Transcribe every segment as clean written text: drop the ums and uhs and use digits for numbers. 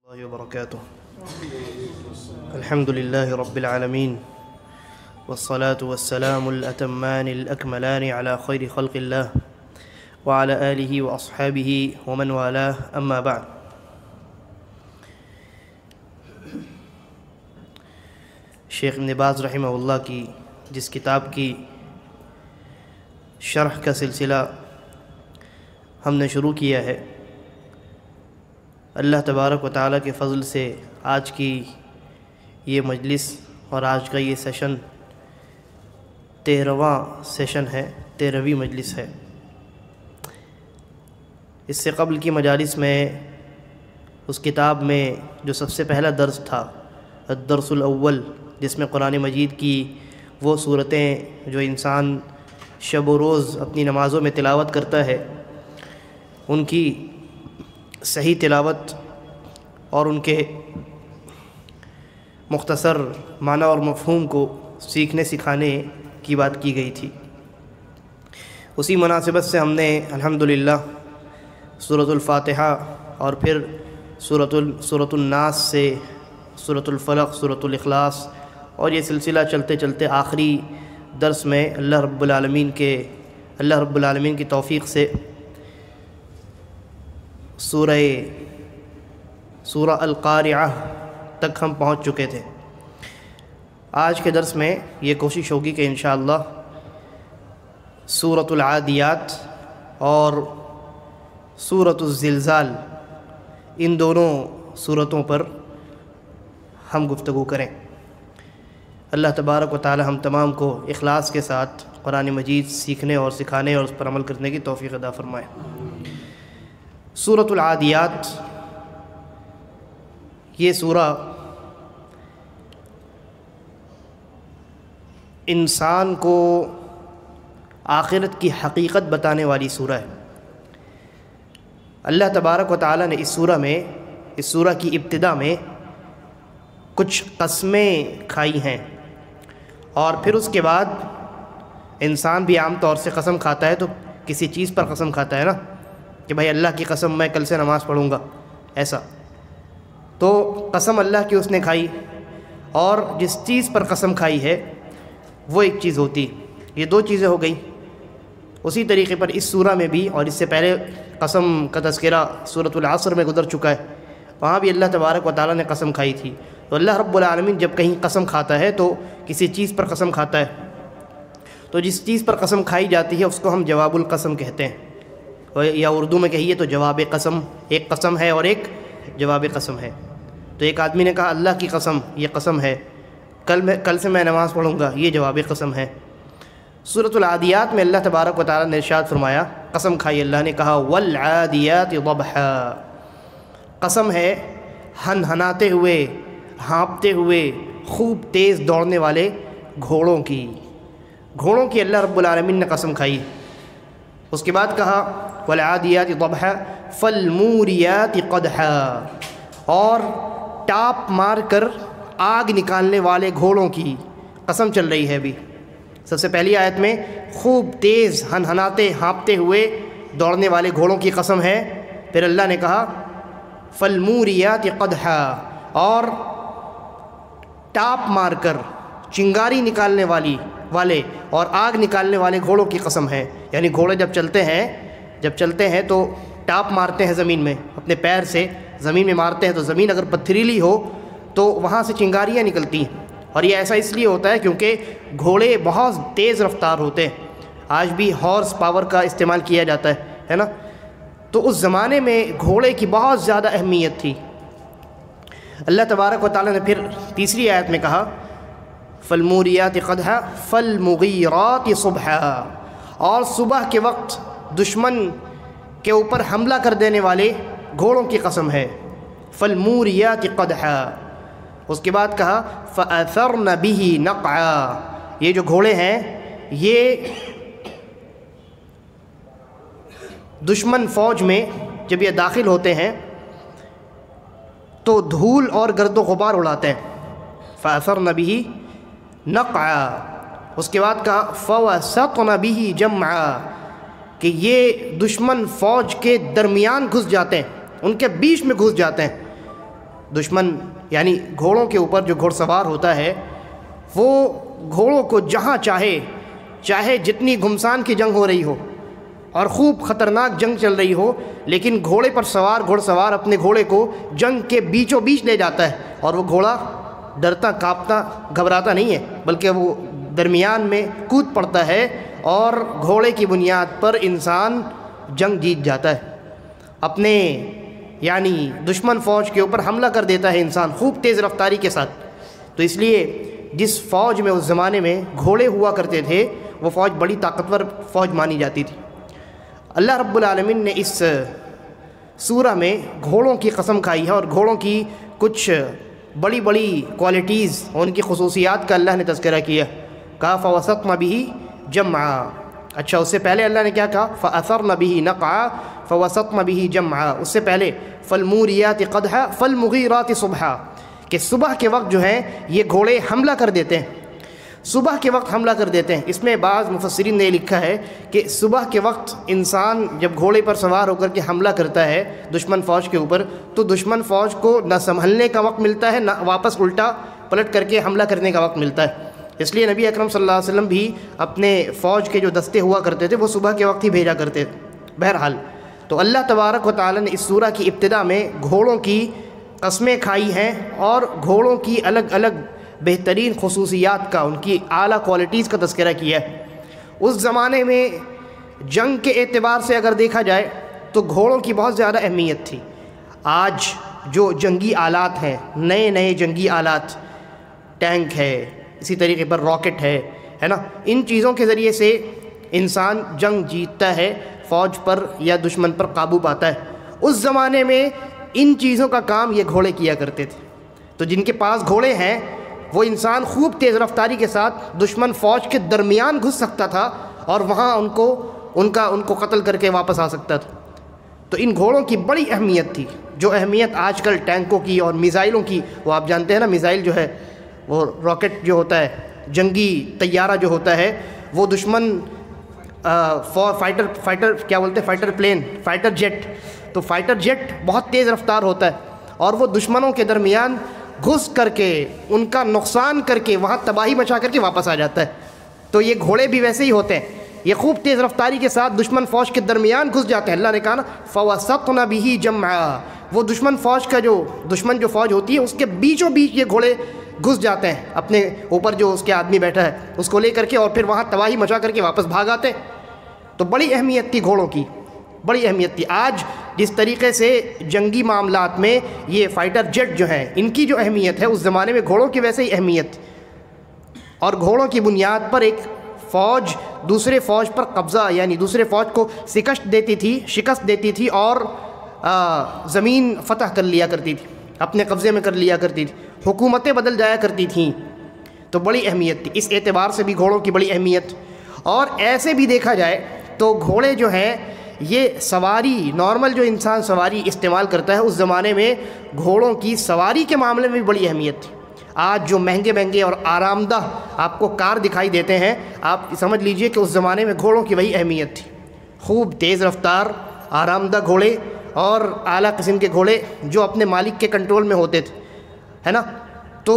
الله وبركاته. الحمد لله رب العالمين، والصلاة والسلام الأتمان الأكملان على خير خلق الله وعلى آله وأصحابه ومن والاه، أما بعد. شیخ ابن باز رحمہ اللہ کی جس کتاب کی شرح کا سلسلہ ہم نے شروع کیا ہے، اللہ تبارک و تعالیٰ کے فضل سے آج کی یہ مجلس اور آج کا یہ سیشن 13واں سیشن ہے، 13ویں مجلس ہے۔ اس سے قبل کی مجالس میں اس کتاب میں جو سب سے پہلا درس تھا، الدرس الاول، جس میں قرآن مجید کی وہ صورتیں جو انسان شب و روز اپنی نمازوں میں تلاوت کرتا ہے، ان کی صحیح تلاوت اور ان کے مختصر معنی اور مفہوم کو سیکھنے سکھانے کی بات کی گئی تھی۔ اسی مناسبت سے ہم نے الحمدللہ سورۃ الفاتحہ اور پھر سورۃ الناس سے سورۃ الفلق، سورۃ الاخلاص، اور یہ سلسلہ چلتے چلتے آخری درس میں اللہ رب العالمین کی توفیق سے سورہ القارعہ تک ہم پہنچ چکے تھے۔ آج کے درس میں یہ کوشش ہوگی کہ انشاءاللہ سورۃ العادیات اور سورۃ الزلزال، ان دونوں سورتوں پر ہم گفتگو کریں۔ اللہ تبارک و تعالی ہم تمام کو اخلاص کے ساتھ قرآن مجید سیکھنے اور سکھانے اور اس پر عمل کرنے کی توفیق عطا فرمائے۔ سورۃ العادیات، یہ سورہ انسان کو آخرت کی حقیقت بتانے والی سورہ ہے۔ اللہ تبارک و تعالی نے اس سورہ کی ابتدا میں کچھ قسمیں کھائی ہیں، اور پھر اس کے بعد انسان بھی عام طور سے قسم کھاتا ہے تو کسی چیز پر قسم کھاتا ہے نا، کہ بھائی اللہ کی قسم میں کل سے نماز پڑھوں گا، ایسا۔ تو قسم اللہ کی اس نے کھائی، اور جس چیز پر قسم کھائی ہے وہ ایک چیز ہوتی، یہ دو چیزیں ہو گئیں۔ اسی طریقے پر اس سورہ میں بھی، اور اس سے پہلے قسم کا تذکرہ سورۃ العصر میں گزر چکا ہے، وہاں بھی اللہ تبارک و تعالیٰ نے قسم کھائی تھی۔ تو اللہ رب العالمین جب کہیں قسم کھاتا ہے تو کسی چیز پر قسم کھاتا ہے، تو جس چیز پر قسم کھائی جاتی ہے اس کو ہم جواب القسم کہتے ہیں، یا اردو میں کہیے تو جواب قسم، ایک قسم ہے اور ایک جواب قسم ہے۔ تو ایک آدمی نے کہا اللہ کی قسم، یہ قسم ہے، کل سے میں نماز پڑھوں گا، یہ جواب قسم ہے۔ سورۃ العادیات میں اللہ تبارک و تعالیٰ نے ارشاد فرمایا، قسم کھائی، اللہ نے کہا والعادیات ضبحا، قسم ہے ہنہناتے ہوئے، ہانپتے ہوئے، خوب تیز دوڑنے والے گھوڑوں کی اللہ رب العالمین نے قسم کھائی۔ اس کے بعد کہا والعادیات ضبحا فالموریات قدحا، اور ٹاپ مار کر آگ نکالنے والے گھوڑوں کی قسم چل رہی ہے ابھی۔ سب سے پہلی آیت میں خوب تیز ہنہناتے ہانپتے ہوئے دوڑنے والے گھوڑوں کی قسم ہے، پھر اللہ نے کہا فالموریات قدحا، اور ٹاپ مار کر چنگاری نکالنے والے اور آگ نکالنے والے گھوڑوں کی قسم ہے۔ یعنی گھوڑے جب چلتے ہیں تو ٹاپ مارتے ہیں زمین میں، اپنے پیر سے زمین میں مارتے ہیں، تو زمین اگر پتھریلی ہو تو وہاں سے چنگاریاں نکلتی ہیں، اور یہ ایسا اس لیے ہوتا ہے کیونکہ گھوڑے بہت تیز رفتار ہوتے ہیں۔ آج بھی ہارس پاور کا استعمال کیا جاتا ہے نا، تو اس زمانے میں گھوڑے کی بہت زیادہ اہمیت تھی۔ اللہ تبارک و تعالیٰ نے پھر تیسری آیت میں کہا فالموریات قدحا فالمغیرات صبحا، اور صبح کے وقت دشمن کے اوپر حملہ کر دینے والے گھوڑوں کی قسم ہے، فالموریات قدحا۔ اس کے بعد کہا فأثرن به نقعا، یہ جو گھوڑے ہیں یہ دشمن فوج میں جب یہ داخل ہوتے ہیں تو دھول اور گرد و غبار اڑاتے ہیں، فأثرن به نقعا۔ اس کے بعد کہا فوسطن به جمعا، کہ یہ دشمن فوج کے درمیان گھس جاتے ہیں، ان کے بیچ میں گھس جاتے ہیں۔ دشمن یعنی گھوڑوں کے اوپر جو گھوڑ سوار ہوتا ہے وہ گھوڑوں کو جہاں چاہے جتنی گھمسان کی جنگ ہو رہی ہو اور خوب خطرناک جنگ چل رہی ہو، لیکن گھوڑے پر سوار گھوڑ سوار اپنے گھوڑے کو جنگ کے بیچوں بیچ لے جاتا ہے، اور وہ گھوڑا ڈرتا کانپتا گھبراتا نہیں ہے، بلکہ وہ درمیان میں کود پڑتا ہے اور گھوڑے کی بنیاد پر انسان جنگ جیت جاتا ہے، اپنے یعنی دشمن فوج کے اوپر حملہ کر دیتا ہے انسان خوب تیز رفتاری کے ساتھ۔ تو اس لیے جس فوج میں اس زمانے میں گھوڑے ہوا کرتے تھے وہ فوج بڑی طاقتور فوج مانی جاتی تھی۔ اللہ رب العالمین نے اس سورہ میں گھوڑوں کی قسم کھائی ہے، اور گھوڑوں کی کچھ بڑی بڑی کوالٹیز اور ان کی خصوصیات کا اللہ نے تذکرہ کیا، کہا فوسطن بہ جمعا۔ اچھا، اس سے پہلے اللہ نے کیا کہا؟ فاثرن بہ نقعا فوسطن بہ جمعا۔ اس سے پہلے فالموریات قدحا فالمغیرات صبحا، کہ صبح کے وقت جو ہے یہ گھوڑے حملہ کر دیتے ہیں، صبح کے وقت حملہ کر دیتے ہیں۔ اس میں بعض مفسرین نے لکھا ہے کہ صبح کے وقت انسان جب گھوڑے پر سوار ہو کر کے حملہ کرتا ہے دشمن فوج کے اوپر، تو دشمن فوج کو نہ سنبھلنے کا وقت ملتا ہے، نہ واپس الٹا پلٹ کر کے حملہ کرنے کا وقت ملتا ہے۔ اس لیے نبی اکرم صلی اللہ علیہ وسلم بھی اپنے فوج کے جو دستے ہوا کرتے تھے وہ صبح کے وقت ہی بھیجا کرتے تھے۔ بہرحال تو اللہ تبارک و تعالی نے اس سورہ کی ابتدا میں گھوڑوں کی قسمیں کھائی ہیں اور گھوڑوں کی الگ الگ بہترین خصوصیات کا، ان کی اعلیٰ کوالٹیز کا تذکرہ کیا ہے۔ اس زمانے میں جنگ کے اعتبار سے اگر دیکھا جائے تو گھوڑوں کی بہت زیادہ اہمیت تھی۔ آج جو جنگی آلات ہیں، نئے جنگی آلات، ٹینک ہے، اسی طریقے پر راکٹ ہے نا، ان چیزوں کے ذریعے سے انسان جنگ جیتتا ہے، فوج پر یا دشمن پر قابو پاتا ہے۔ اس زمانے میں ان چیزوں کا کام یہ گھوڑے کیا کرتے تھے۔ تو جن کے پاس گھوڑے ہیں وہ انسان خوب تیز رفتاری کے ساتھ دشمن فوج کے درمیان گھس سکتا تھا اور وہاں ان کو قتل کر کے واپس آ سکتا تھا۔ تو ان گھوڑوں کی بڑی اہمیت تھی، جو اہمیت آج کل ٹینکوں کی اور میزائلوں کی، وہ آپ جانتے ہیں نا، میزائل جو ہے وہ راکٹ جو ہوتا ہے، جنگی طیارہ جو ہوتا ہے، وہ دشمن فائٹر کیا بولتے ہیں، فائٹر پلین، فائٹر جیٹ، تو فائٹر جیٹ بہت تیز رفتار ہوتا ہے اور وہ دشمنوں کے درمیان گھس کر کے ان کا نقصان کر کے وہاں تباہی مچا کر کے واپس آ جاتا ہے۔ تو یہ گھوڑے بھی ویسے ہی ہوتے ہیں، یہ خوب تیز رفتاری کے ساتھ دشمن فوج کے درمیان گھس جاتے ہیں۔ اللہ نے کہا نا فوسطن بہ جمعا، وہ دشمن فوج کا دشمن فوج ہوتی ہے اس کے بیچوں بیچ یہ گھوڑے گھس جاتے ہیں، اپنے اوپر جو اس کے آدمی بیٹھا ہے اس کو لے کر کے، اور پھر وہاں تباہی مچا کر کے واپس بھاگ آتے۔ تو بڑی اہمیت تھی گھوڑوں کی، بڑی اہمیت تھی۔ آج جس طریقے سے جنگی معاملات میں یہ فائٹر جیٹ جو ہیں ان کی جو اہمیت ہے، اس زمانے میں گھوڑوں کی ویسے ہی اہمیت تھی، اور گھوڑوں کی بنیاد پر ایک فوج دوسرے فوج پر قبضہ، یعنی دوسرے فوج کو شکست دیتی تھی اور زمین فتح کر لیا کرتی تھی، اپنے قبضے میں کر لیا کرتی تھی، حکومتیں بدل جایا کرتی تھیں۔ تو بڑی اہمیت تھی، اس اعتبار سے بھی گھوڑوں کی بڑی اہمیت۔ اور ایسے بھی دیکھا جائے تو گھوڑے جو ہیں یہ سواری، نارمل جو انسان سواری استعمال کرتا ہے، اس زمانے میں گھوڑوں کی سواری کے معاملے میں بھی بڑی اہمیت تھی۔ آج جو مہنگے اور آرام دہ آپ کو کار دکھائی دیتے ہیں، آپ سمجھ لیجئے کہ اس زمانے میں گھوڑوں کی وہی اہمیت تھی۔ خوب تیز رفتار، آرام دہ گھوڑے اور اعلیٰ قسم کے گھوڑے جو اپنے مالک کے کنٹرول میں ہوتے تھے، ہے نا۔ تو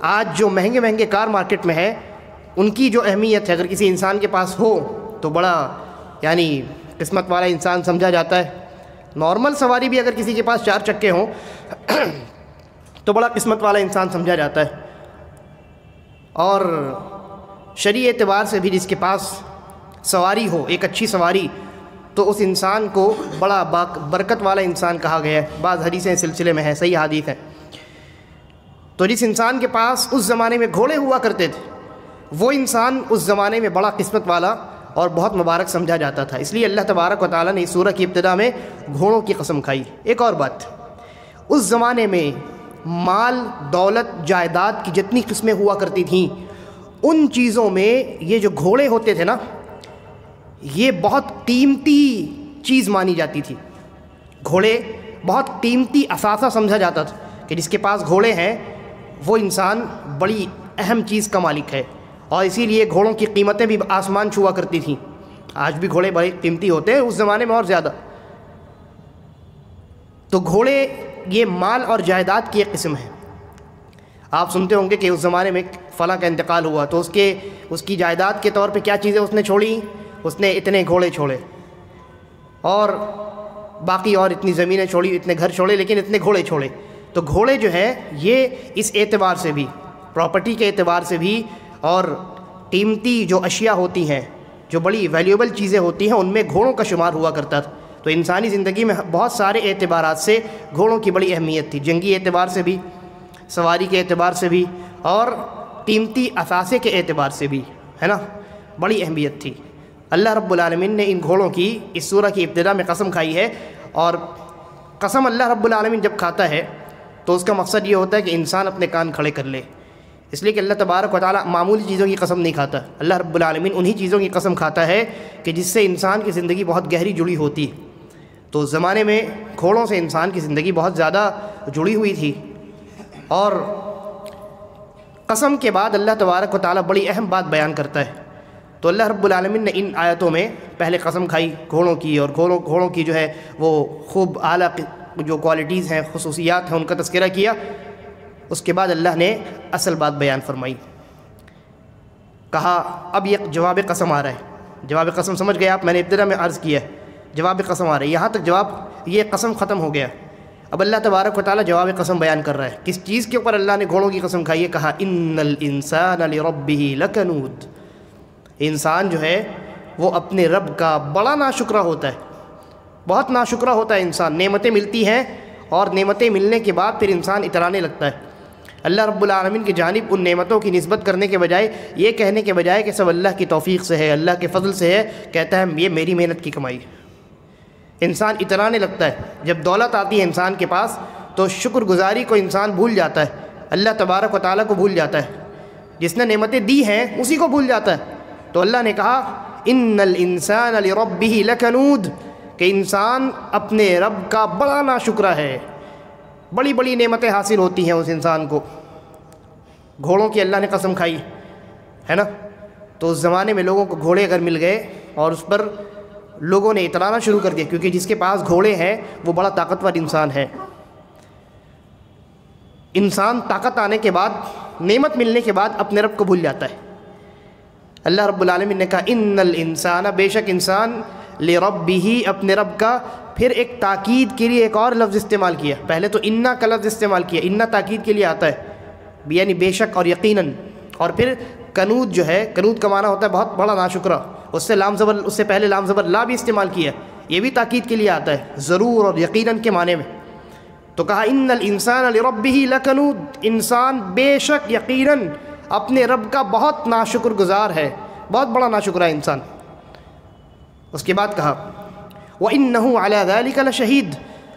آج جو مہنگے کار مارکیٹ میں ہے، ان کی جو اہمیت ہے اگر کسی انسان کے پاس ہو تو بڑا یعنی قسمت والا انسان سمجھا جاتا ہے۔ نارمل سواری بھی اگر کسی کے پاس 4 چکے ہوں تو بڑا قسمت والا انسان سمجھا جاتا ہے۔ اور شرعی اعتبار سے بھی جس کے پاس سواری ہو، ایک اچھی سواری، تو اس انسان کو بڑا برکت والا انسان کہا گیا ہے۔ بعض حدیثیں اس سلسلے میں ہیں، صحیح حدیث ہیں۔ تو جس انسان کے پاس اس زمانے میں گھوڑے ہوا کرتے تھے، وہ انسان اس زمانے میں بڑا قسمت والا اور بہت مبارک سمجھا جاتا تھا۔ اس لیے اللہ تبارک و تعالیٰ نے اس سورہ کی ابتدا میں گھوڑوں کی قسم کھائی۔ ایک اور بات، اس زمانے میں مال، دولت، جائیداد کی جتنی قسمیں ہوا کرتی تھیں، ان چیزوں میں یہ جو گھوڑے ہوتے تھے نا، یہ بہت قیمتی چیز مانی جاتی تھی۔ گھوڑے بہت قیمتی اثاثہ سمجھا جاتا تھا کہ جس کے پاس گھوڑے ہیں وہ انسان بڑی اہم چیز کا مالک ہے، اور اسی لیے گھوڑوں کی قیمتیں بھی آسمان چھوا کرتی تھیں۔ آج بھی گھوڑے بڑے قیمتی ہوتے ہیں، اس زمانے میں اور زیادہ۔ تو گھوڑے یہ مال اور جائیداد کی ایک قسم ہے۔ آپ سنتے ہوں گے کہ اس زمانے میں فلاں کا انتقال ہوا تو اس کی جائیداد کے طور پہ کیا چیزیں اس نے چھوڑی، اس نے اتنے گھوڑے چھوڑے اور باقی اور اتنی زمینیں چھوڑی، اتنے گھر چھوڑے، لیکن اتنے گھوڑے چھوڑے۔ تو گھوڑے جو ہے یہ اس اعتبار سے بھی، پراپرٹی کے اعتبار سے بھی، اور قیمتی جو اشیاء ہوتی ہیں، جو بڑی ویلیوبل چیزیں ہوتی ہیں، ان میں گھوڑوں کا شمار ہوا کرتا تھا۔ تو انسانی زندگی میں بہت سارے اعتبارات سے گھوڑوں کی بڑی اہمیت تھی، جنگی اعتبار سے بھی، سواری کے اعتبار سے بھی، اور قیمتی اثاثے کے اعتبار سے بھی، ہے نا، بڑی اہمیت تھی۔ اللہ رب العالمین نے ان گھوڑوں کی اس سورہ کی ابتدا میں قسم کھائی ہے، اور قسم اللہ رب العالمین جب کھاتا ہے تو اس کا مقصد یہ ہوتا ہے کہ انسان اپنے کان کھڑے کر لے، اس لیے کہ اللہ تبارک و تعالیٰ معمولی چیزوں کی قسم نہیں کھاتا۔ اللہ رب العالمین انہی چیزوں کی قسم کھاتا ہے کہ جس سے انسان کی زندگی بہت گہری جڑی ہوتی ہے۔ تو اس زمانے میں گھوڑوں سے انسان کی زندگی بہت زیادہ جڑی ہوئی تھی، اور قسم کے بعد اللہ تبارک و تعالیٰ بڑی اہم بات بیان کرتا ہے۔ تو اللہ رب العالمین نے ان آیتوں میں پہلے قسم کھائی گھوڑوں کی، اور گھوڑوں کی جو ہے وہ خوب اعلیٰ جو کوالٹیز ہیں، خصوصیات ہیں، ان کا تذکرہ کیا۔ اس کے بعد اللہ نے اصل بات بیان فرمائی، کہا اب یہ جواب قسم آ رہا ہے۔ جواب قسم سمجھ گئے آپ؟ میں نے ابتدا میں عرض کیا جواب قسم آ رہا ہے، یہاں تک جواب یہ قسم ختم ہو گیا۔ اب اللہ تبارک و تعالیٰ جواب قسم بیان کر رہا ہے۔ کس چیز کے اوپر اللہ نے گھوڑوں کی قسم کھائی ہے؟ کہا ان الانسان لربہ لکنود، انسان جو ہے وہ اپنے رب کا بڑا ناشکرہ ہوتا ہے، بہت ناشکرہ ہوتا ہے انسان۔ نعمتیں ملتی ہیں اور نعمتیں ملنے کے بعد پھر انسان اترانے لگتا ہے۔ اللہ رب العالمین کی جانب ان نعمتوں کی نسبت کرنے کے بجائے، یہ کہنے کے بجائے کہ سب اللہ کی توفیق سے ہے، اللہ کے فضل سے ہے، کہتا ہے یہ میری محنت کی کمائی ہے۔ انسان اترانے لگتا ہے۔ جب دولت آتی ہے انسان کے پاس تو شکر گزاری کو انسان بھول جاتا ہے، اللہ تبارک و تعالیٰ کو بھول جاتا ہے، جس نے نعمتیں دی ہیں اسی کو بھول جاتا ہے۔ تو اللہ نے کہا ان الانسان لربہ لکنود، کہ انسان اپنے رب کا بڑا ناشکرہ ہے۔ بڑی بڑی نعمتیں حاصل ہوتی ہیں اس انسان کو۔ گھوڑوں کی اللہ نے قسم کھائی ہے نا، تو اس زمانے میں لوگوں کو گھوڑے اگر مل گئے اور اس پر لوگوں نے اترانا شروع کر دیا، کیونکہ جس کے پاس گھوڑے ہیں وہ بڑا طاقتور انسان ہے۔ انسان طاقت آنے کے بعد، نعمت ملنے کے بعد اپنے رب کو بھول جاتا ہے۔ اللہ رب العالمین نے کہا ان الانسان، بے شک انسان، لربہ، اپنے رب کا، پھر ایک تاکید کے لیے ایک اور لفظ استعمال کیا۔ پہلے تو انا کا لفظ استعمال کیا، انا تاکید کے لیے آتا ہے، یعنی بے شک اور یقیناً، اور پھر کنود جو ہے، کنود کا معنی ہوتا ہے بہت بڑا ناشکرہ، اس سے پہلے لام زبر لا بھی استعمال کیا، یہ بھی تاکید کے لیے آتا ہے، ضرور اور یقیناً کے معنی میں۔ تو کہا ان الانسان لربہ لکنود، انسان بے شک یقیناً اپنے رب کا بہت ناشکر گزار ہے، بہت بڑا ناشکرہ ہے انسان۔ اس کے بعد کہا وَإِنَّهُ عَلَى ذَلِكَ لَشَهِيدٌ،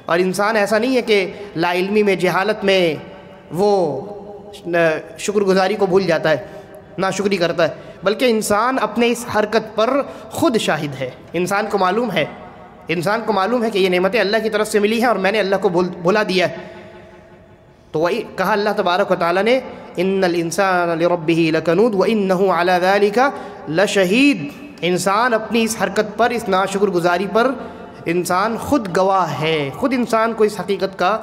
اور انسان ایسا نہیں ہے کہ لا علمی میں، جہالت میں وہ شکر گزاری کو بھول جاتا ہے، ناشکری کرتا ہے، بلکہ انسان اپنے اس حرکت پر خود شاہد ہے۔ انسان کو معلوم ہے کہ یہ نعمتیں اللہ کی طرف سے ملی ہیں اور میں نے اللہ کو بھلا دیا ہے۔ تو وہی کہا اللہ تبارک و تعالیٰ نے ان الانسان لربہ لکنود وانہ علی ذلک لشہید، انسان اپنی اس حرکت پر، اس ناشکر گزاری پر انسان خود گواہ ہے، خود انسان کو اس حقیقت کا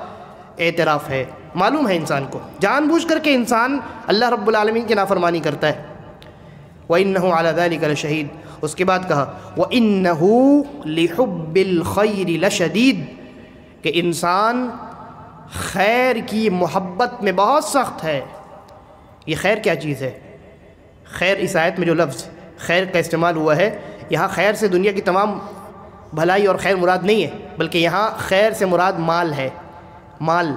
اعتراف ہے، معلوم ہے انسان کو، جان بوجھ کر کے انسان اللہ رب العالمین کی نافرمانی کرتا ہے۔ وانہ علی ذلک لشہید، اس کے بعد کہا وانہ لحب الخیر لشدید، کہ انسان خیر کی محبت میں بہت سخت ہے۔ یہ خیر کیا چیز ہے؟ خیر، اس آیت میں جو لفظ خیر کا استعمال ہوا ہے، یہاں خیر سے دنیا کی تمام بھلائی اور خیر مراد نہیں ہے، بلکہ یہاں خیر سے مراد مال ہے، مال۔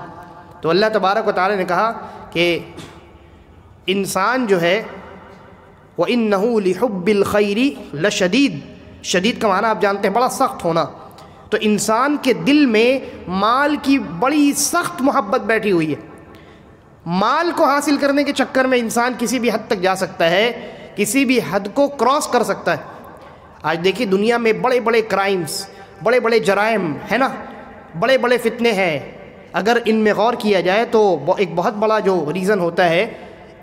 تو اللہ تبارک و تعالی نے کہا کہ انسان جو ہے وَإِنَّهُ لِحُبِّ الْخَيْرِ لَشَدِيدٌ، شدید کا معنی آپ جانتے ہیں بڑا سخت ہونا، تو انسان کے دل میں مال کی بڑی سخت محبت بیٹھی ہوئی ہے۔ مال کو حاصل کرنے کے چکر میں انسان کسی بھی حد تک جا سکتا ہے، کسی بھی حد کو کراس کر سکتا ہے۔ آج دیکھیے دنیا میں بڑے بڑے کرائمز، بڑے بڑے جرائم ہے نا، بڑے بڑے فتنے ہیں، اگر ان میں غور کیا جائے تو ایک بہت بڑا جو ریزن ہوتا ہے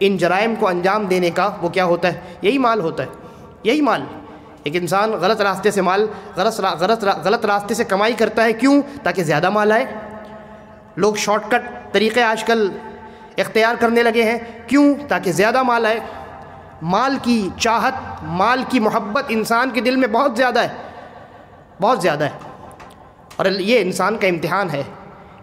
ان جرائم کو انجام دینے کا، وہ کیا ہوتا ہے؟ یہی مال ہوتا ہے، یہی مال۔ ایک انسان غلط راستے سے مال، غلط راستے سے کمائی کرتا ہے، کیوں؟ تاکہ زیادہ مال آئے۔ لوگ شارٹ کٹ طریقے آج کل اختیار کرنے لگے ہیں. کیوں؟ تاکہ زیادہ مال آئے. مال کی چاہت، مال کی محبت انسان کے دل میں بہت زیادہ ہے، بہت زیادہ ہے. اور یہ انسان کا امتحان ہے،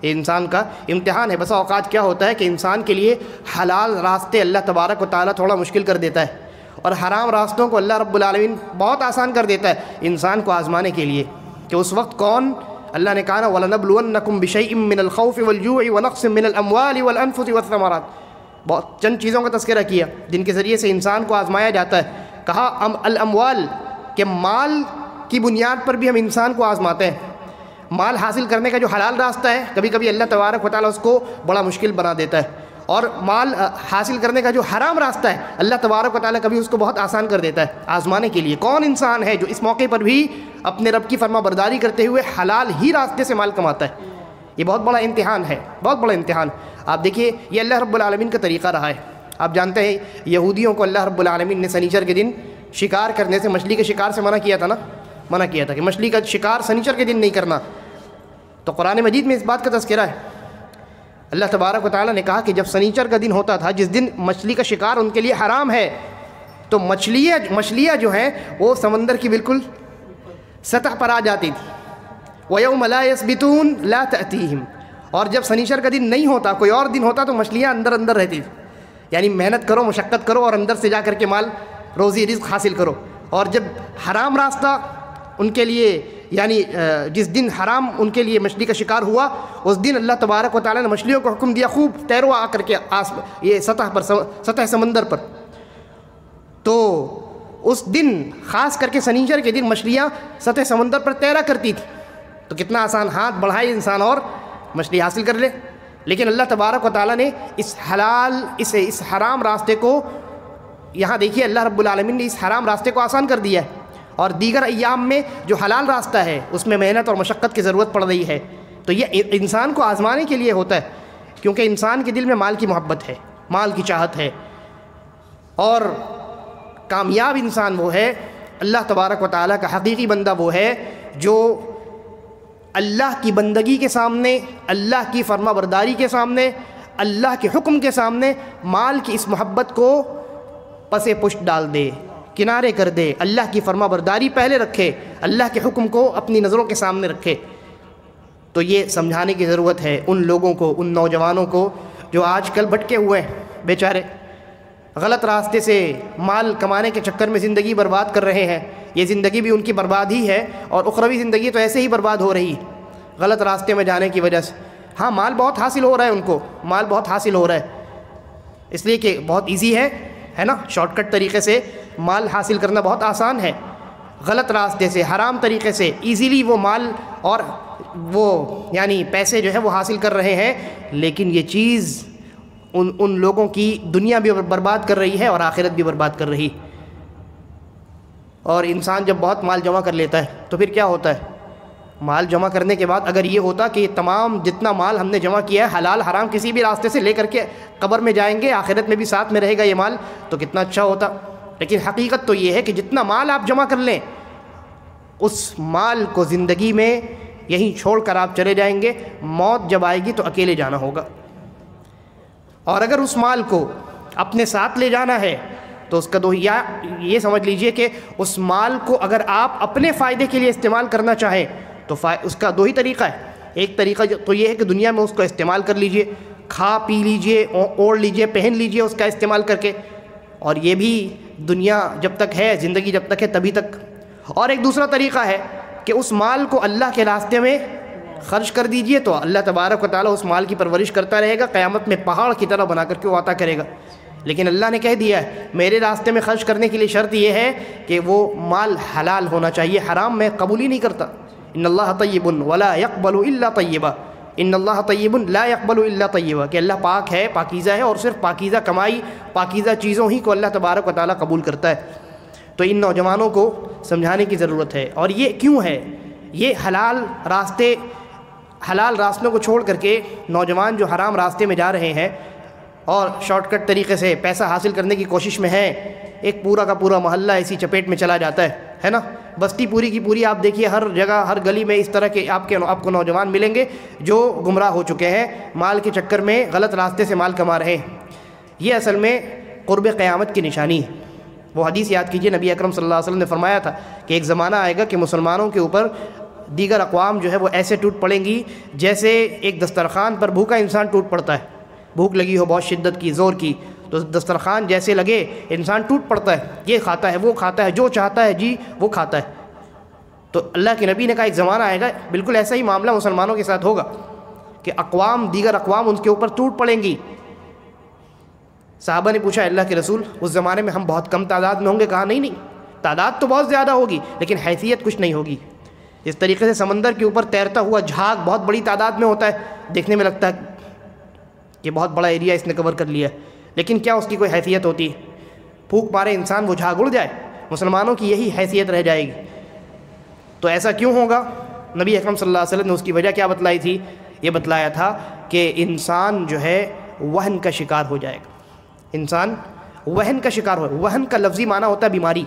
یہ انسان کا امتحان ہے. بسا اوقات کیا ہوتا ہے کہ انسان کے لیے حلال راستے اللہ تبارک و تعالیٰ تھوڑا مشکل کر دیتا ہے، اور حرام راستوں کو اللہ رب العالمین بہت آسان کر دیتا ہے انسان کو آزمانے کے لیے. کہ اس وقت کون، اللہ نے کہا نا وَلَنَبْلُوَنَّكُمْ بِشَيْءٍ مِّنَ الْخَوْفِ وَالْجُوعِ وَنَقْصٍ مِّنَ الْأَمْوَالِ وَالْأَنفُسِ وَالثَّمَرَاتِ. بہت چند چیزوں کا تذکرہ کیا جن کے ذریعے سے انسان کو آزمایا جاتا ہے. کہا الاموال، کہ مال کی بنیاد پر بھی ہم انسان کو آزماتے ہیں. مال حاصل کرنے کا جو حلال راستہ ہے کبھی کبھی اللہ تبارک و تعالیٰ اس کو بڑا مشکل بنا دیتا ہے، اور مال حاصل کرنے کا جو حرام راستہ ہے اللہ تبارک و تعالیٰ کبھی اس کو بہت آسان کر دیتا ہے آزمانے کے لیے. کون انسان ہے جو اس موقع پر بھی اپنے رب کی فرما برداری کرتے ہوئے حلال ہی راستے سے مال کماتا ہے؟ یہ بہت بڑا امتحان ہے، بہت بڑا امتحان. آپ دیکھیے یہ اللہ رب العالمین کا طریقہ رہا ہے. آپ جانتے ہیں یہودیوں کو اللہ رب العالمین نے سنیچر کے دن شکار کرنے سے، مچھلی کے شکار سے منع کیا تھا نا، منع کیا تھا کہ مچھلی کا شکار سنیچر کے دن نہیں کرنا. تو قرآن مجید میں اس بات کا تذکرہ ہے. اللہ تبارک و تعالیٰ نے کہا کہ جب سنیچر کا دن ہوتا تھا، جس دن مچھلی کا شکار ان کے لیے حرام ہے، تو مچھلیاں جو ہیں وہ سمندر کی بالکل سطح پر آ جاتی تھی. وَيَوْمَ لَا يَسْبِتُونَ لَا تَأْتِيهِمْ. اور جب سنیچر کا دن نہیں ہوتا، کوئی اور دن ہوتا، تو مچھلیاں اندر اندر رہتی تھی. یعنی محنت کرو، مشقت کرو، اور اندر سے جا کر کے مال روزی رزق حاصل کرو. اور جب حرام راستہ ان کے لیے، یعنی جس دن حرام ان کے لیے مچھلی کا شکار ہوا، اس دن اللہ تبارک و تعالیٰ نے مچھلیوں کو حکم دیا خوب تیرو آ کر کے یہ سطح سمندر پر. تو اس دن خاص کر کے سنیچر کے دن مچھلیاں سطح سمندر پر تیرا کرتی تھی. تو کتنا آسان، ہاتھ بڑھائے انسان اور مچھلی حاصل کر لے. لیکن اللہ تبارک و تعالیٰ نے اس حرام راستے کو، یہاں دیکھیے اللہ رب العالمین نے اس حرام راستے کو آسان کر دیا ہے. اور دیگر ایام میں جو حلال راستہ ہے اس میں محنت اور مشقت کی ضرورت پڑ رہی ہے. تو یہ انسان کو آزمانے کے لیے ہوتا ہے، کیونکہ انسان کے دل میں مال کی محبت ہے، مال کی چاہت ہے. اور کامیاب انسان وہ ہے، اللہ تبارک و تعالیٰ کا حقیقی بندہ وہ ہے جو اللہ کی بندگی کے سامنے، اللہ کی فرما برداری کے سامنے، اللہ کے حکم کے سامنے مال کی اس محبت کو پس پشت ڈال دے، کنارے کر دے. اللہ کی فرما برداری پہلے رکھے، اللہ کے حکم کو اپنی نظروں کے سامنے رکھے. تو یہ سمجھانے کی ضرورت ہے ان لوگوں کو، ان نوجوانوں کو جو آج کل بھٹکے ہوئے ہیں، بیچارے غلط راستے سے مال کمانے کے چکر میں زندگی برباد کر رہے ہیں. یہ زندگی بھی ان کی برباد ہی ہے، اور اخروی زندگی تو ایسے ہی برباد ہو رہی غلط راستے میں جانے کی وجہ سے. ہاں مال بہت حاصل ہو رہا ہے، ان کو مال بہت حاصل ہو رہا ہے، اس لیے کہ بہت ایزی ہے نا، شارٹ کٹ طریقے سے مال حاصل کرنا بہت آسان ہے. غلط راستے سے، حرام طریقے سے ایزیلی وہ مال اور وہ یعنی پیسے جو ہے وہ حاصل کر رہے ہیں. لیکن یہ چیز ان لوگوں کی دنیا بھی برباد کر رہی ہے اور آخرت بھی برباد کر رہی. اور انسان جب بہت مال جمع کر لیتا ہے تو پھر کیا ہوتا ہے؟ مال جمع کرنے کے بعد اگر یہ ہوتا کہ یہ تمام جتنا مال ہم نے جمع کیا ہے حلال حرام کسی بھی راستے سے لے کر کے قبر میں جائیں گے، آخرت میں بھی ساتھ میں رہے گا یہ مال، تو کتنا اچھا ہوتا. لیکن حقیقت تو یہ ہے کہ جتنا مال آپ جمع کر لیں، اس مال کو زندگی میں یہیں چھوڑ کر آپ چلے جائیں گے. موت جب آئے گی تو اکیلے جانا ہوگا. اور اگر اس مال کو اپنے ساتھ لے جانا ہے تو اس کا یا یہ سمجھ لیجئے کہ اس مال کو اگر آپ اپنے فائدے کے لیے استعمال کرنا چاہیں تو اس کا دو ہی طریقہ ہے. ایک طریقہ تو یہ ہے کہ دنیا میں اس کو استعمال کر لیجئے، کھا پی لیجئے، اوڑھ لیجئے، پہن لیجئے اس کا استعمال کر کے، اور یہ بھی دنیا جب تک ہے، زندگی جب تک ہے تبھی تک. اور ایک دوسرا طریقہ ہے کہ اس مال کو اللہ کے راستے میں خرچ کر دیجئے، تو اللہ تبارک و تعالیٰ اس مال کی پرورش کرتا رہے گا، قیامت میں پہاڑ کی طرح بنا کر کے وہ عطا کرے گا. لیکن اللہ نے کہہ دیا ہے میرے راستے میں خرچ کرنے کے لیے شرط یہ ہے کہ وہ مال حلال ہونا چاہیے، حرام میں قبول ہی نہیں کرتا. ان اللہ طیب ولا يقبل الا طیبا، ان اللہ طیب لا يقبل الا طیبا، کہ اللہ پاک ہے، پاکیزہ ہے، اور صرف پاکیزہ کمائی، پاکیزہ چیزوں ہی کو اللہ تبارک و تعالیٰ قبول کرتا ہے. تو ان نوجوانوں کو سمجھانے کی ضرورت ہے. اور یہ کیوں ہے؟ یہ حلال راستوں کو چھوڑ کر کے نوجوان جو حرام راستے میں جا رہے ہیں اور شارٹ کٹ طریقے سے پیسہ حاصل کرنے کی کوشش میں ہیں، ایک پورا کا پورا محلہ اسی چپیٹ میں چلا جاتا ہے. ہے نا. بستی پوری کی پوری آپ دیکھیے، ہر جگہ ہر گلی میں اس طرح کے آپ کو نوجوان ملیں گے جو گمراہ ہو چکے ہیں، مال کے چکر میں غلط راستے سے مال کما رہے ہیں. یہ اصل میں قرب قیامت کی نشانی ہے. وہ حدیث یاد کیجئے، نبی اکرم صلی اللہ علیہ وسلم نے فرمایا تھا کہ ایک زمانہ آئے گا کہ مسلمانوں کے اوپر دیگر اقوام جو ہے وہ ایسے ٹوٹ پڑیں گی جیسے ایک دسترخوان پر بھوکا انسان ٹوٹ پڑتا ہے. بھوک لگی ہو بہت شدت کی، زور کی، تو دسترخوان جیسے لگے انسان ٹوٹ پڑتا ہے، یہ کھاتا ہے وہ کھاتا ہے، جو چاہتا ہے جی وہ کھاتا ہے. تو اللہ کے نبی نے کہا ایک زمانہ آئے گا بالکل ایسا ہی معاملہ مسلمانوں کے ساتھ ہوگا کہ دیگر اقوام ان کے اوپر ٹوٹ پڑیں گی. صحابہ نے پوچھا اللہ کے رسول اس زمانے میں ہم بہت کم تعداد میں ہوں گے؟ کہا نہیں، تعداد تو بہت زیادہ ہوگی لیکن حیثیت کچھ نہیں ہوگی. اس طریقے سے سمندر کے اوپر تیرتا ہوا جھاگ بہت بڑی تعداد میں ہوتا ہے، دیکھنے میں لگتا ہے کہ بہت بڑا ایریا اس نے کور کر لیا ہے، لیکن کیا اس کی کوئی حیثیت ہوتی ہے؟ پھونک مارے انسان وہ جھاگ اڑ جائے. مسلمانوں کی یہی حیثیت رہ جائے گی. تو ایسا کیوں ہوگا؟ نبی اکرم صلی اللہ علیہ وسلم نے اس کی وجہ کیا بتلائی تھی؟ یہ بتلایا تھا کہ انسان جو ہے وہن کا شکار ہو جائے گا. انسان وہن کا شکار ہو. وہن کا لفظی معنی ہوتا ہے بیماری.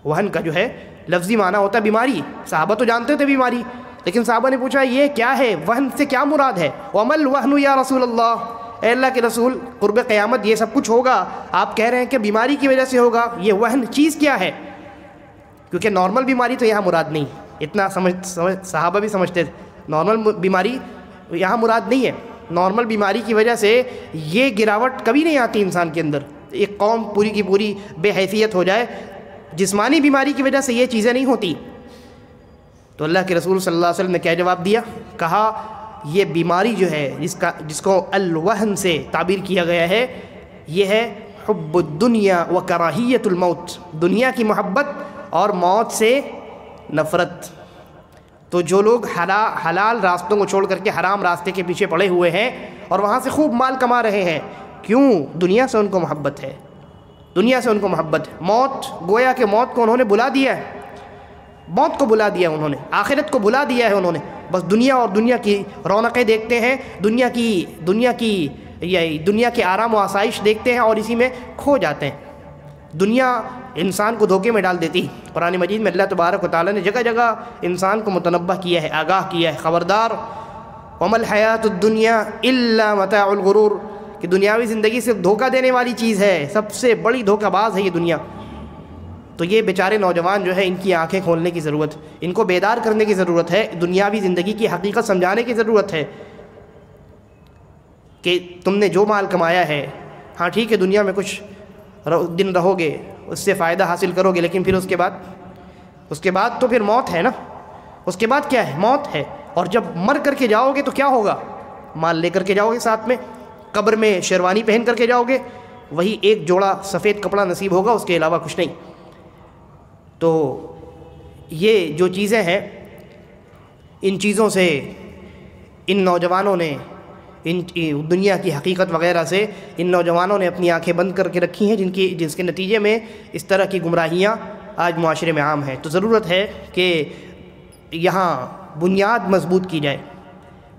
وہن کا جو ہے لفظی معنی ہوتا ہے بیماری. صحابہ تو جانتے تھے بیماری، لیکن صحابہ نے پوچھا یہ کیا ہے؟ وہن سے کیا مراد ہے؟ وَمَا الْوَهْنُ یا رسول اللہ، اے اللہ کے رسول قرب قیامت یہ سب کچھ ہوگا، آپ کہہ رہے ہیں کہ بیماری کی وجہ سے ہوگا، یہ وہن چیز کیا ہے؟ کیونکہ نارمل بیماری تو یہاں مراد نہیں. اتنا صحابہ بھی سمجھتے تھے نارمل بیماری یہاں مراد نہیں ہے. نارمل بیماری کی وجہ سے یہ گراوٹ کبھی نہیں آتی انسان کے اندر، ایک قوم پوری کی پوری بے حیثیت ہو جائے. جسمانی بیماری کی وجہ سے یہ چیزیں نہیں ہوتی. تو اللہ کے رسول صلی اللہ علیہ وسلم نے کیا جواب دیا؟ کہا یہ بیماری جو ہے جس کو الوہن سے تعبیر کیا گیا ہے، یہ ہے حب الدنیا و کراہیت الموت، دنیا کی محبت اور موت سے نفرت. تو جو لوگ حلال راستوں کو چھوڑ کر کے حرام راستے کے پیچھے پڑے ہوئے ہیں اور وہاں سے خوب مال کما رہے ہیں، کیوں؟ دنیا سے ان کو محبت ہے. دنیا سے ان کو محبت ہے. موت، گویا کہ موت کو انہوں نے بلا دیا ہے، موت کو بلا دیا انہوں نے، آخرت کو بلا دیا ہے انہوں نے. بس دنیا اور دنیا کی رونقیں دیکھتے ہیں، دنیا کے آرام و آسائش دیکھتے ہیں اور اسی میں کھو جاتے ہیں. دنیا انسان کو دھوکے میں ڈال دیتی. قرآن مجید میں اللہ تبارک و تعالیٰ نے جگہ جگہ انسان کو متنبہ کیا ہے، آگاہ کیا ہے، خبردار وَمَا الْحَيَاةُ الدُّنْيَا إِلَّا مَتَاعُ الْغُرُورِ، کہ دنیاوی زندگی صرف دھوکہ دینے والی چیز ہے، سب سے بڑی دھوکہ باز ہے یہ دنیا. تو یہ بیچارے نوجوان جو ہے ان کی آنکھیں کھولنے کی ضرورت، ان کو بیدار کرنے کی ضرورت ہے، دنیاوی زندگی کی حقیقت سمجھانے کی ضرورت ہے کہ تم نے جو مال کمایا ہے، ہاں ٹھیک ہے دنیا میں کچھ دن رہو گے، اس سے فائدہ حاصل کرو گے، لیکن پھر اس کے بعد تو پھر موت ہے نا. اس کے بعد کیا ہے؟ موت ہے. اور جب مر کر کے جاؤ گے تو کیا ہوگا؟ مال لے کر کے جاؤ گے ساتھ میں، قبر میں شیروانی پہن کر کے جاؤ گے، وہی ایک جوڑا سفید کپڑا نصیب ہوگا، اس کے علاوہ کچھ نہیں. تو یہ جو چیزیں ہیں، ان چیزوں سے ان نوجوانوں نے، ان دنیا کی حقیقت وغیرہ سے ان نوجوانوں نے اپنی آنکھیں بند کر کے رکھی ہیں، جس کے نتیجے میں اس طرح کی گمراہیاں آج معاشرے میں عام ہیں. تو ضرورت ہے کہ یہاں بنیاد مضبوط کی جائے،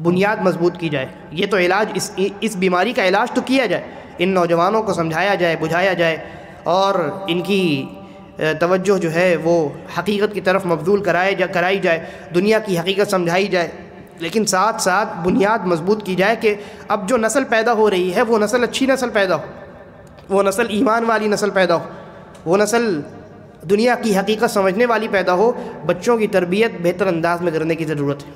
بنیاد مضبوط کی جائے. یہ تو علاج، اس بیماری کا علاج تو کیا جائے، ان نوجوانوں کو سمجھایا جائے، بجھایا جائے اور ان کی توجہ جو ہے وہ حقیقت کی طرف مبذول کرائی جائے، دنیا کی حقیقت سمجھائی جائے. لیکن ساتھ ساتھ بنیاد مضبوط کی جائے کہ اب جو نسل پیدا ہو رہی ہے وہ نسل اچھی نسل پیدا ہو، وہ نسل ایمان والی نسل پیدا ہو، وہ نسل دنیا کی حقیقت سمجھنے والی پیدا ہو. بچوں کی تربیت بہتر انداز میں کرنے کی ضرورت ہے.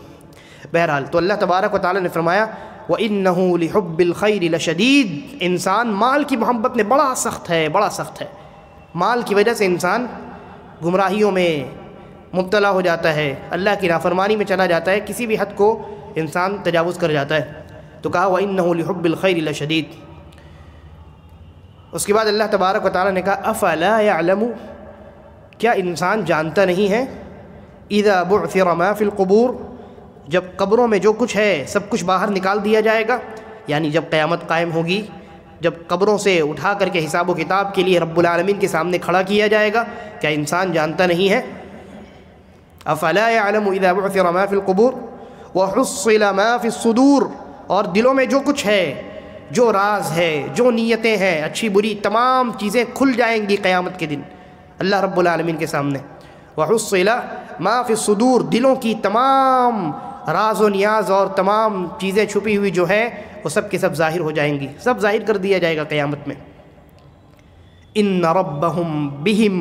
بہرحال تو اللہ تبارک و تعالیٰ نے فرمایا وَإِنَّهُ لِحُبِّ الْخَيْرِ لَشَدِيدٌ، انسان مال کی محبت میں بڑا سخت ہے، بڑا سخت ہے. مال کی وجہ سے انسان گمراہیوں میں مبتلا ہو جاتا ہے، اللہ کی نافرمانی میں چلا جاتا ہے، کسی بھی حد کو انسان تجاوز کر جاتا ہے. تو کہا وَإِنَّهُ لِحُبِّ الْخَيْرِ لَشَدِيدٌ. اس کے بعد اللہ تبارک و تعالیٰ نے کہا أَفَلَا يَعْلَمُ، کیا انسان جانتا نہیں ہے، إِذَا بُعْثِرَ مَا فِي الْقُبُورِ، جب قبروں میں جو کچھ ہے سب کچھ باہر نکال دیا جائے گا، یعنی جب قیامت قائم ہوگی، جب قبروں سے اٹھا کر کے حساب و کتاب کے لیے رب العالمین کے سامنے کھڑا کیا جائے گا، کیا انسان جانتا نہیں ہے؟ افلا يعلم اذا بعثر ما في القبور وحصل ما في الصدور، اور دلوں میں جو کچھ ہے، جو راز ہے، جو نیتیں ہیں، اچھی بری تمام چیزیں کھل جائیں گی قیامت کے دن. اللہ رب العالمین کے سامنے۔ وحصل ما فی الصدور، دلوں کی تمام راز و نیاز اور تمام چیزیں چھپی ہوئی جو ہیں وہ سب کے سب ظاہر ہو جائیں گی، سب ظاہر کر دیا جائے گا قیامت میں۔ ان ربہم بہم،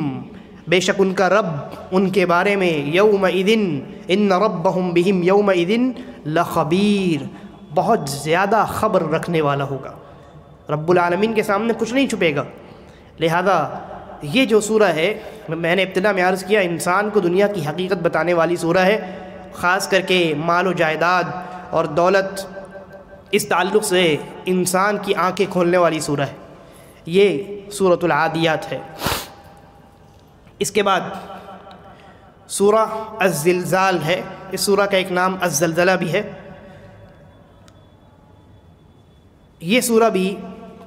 بے شک ان کا رب ان کے بارے میں، یومئذ ان ربہم بہم یومئذ لخبیر، بہت زیادہ خبر رکھنے والا ہوگا۔ رب العالمین کے سامنے کچھ نہیں چھپے گا۔ لہذا یہ جو سورہ ہے، میں نے ابتدا میں عرض کیا، انسان کو دنیا کی حقیقت بتانے والی سورہ ہے، خاص کر کے مال و جائیداد اور دولت، اس تعلق سے انسان کی آنکھیں کھولنے والی سورہ ہے۔ یہ سورۃ العادیات ہے۔ اس کے بعد سورہ الزلزال ہے، اس سورہ کا ایک نام الزلزلہ بھی ہے۔ یہ سورہ بھی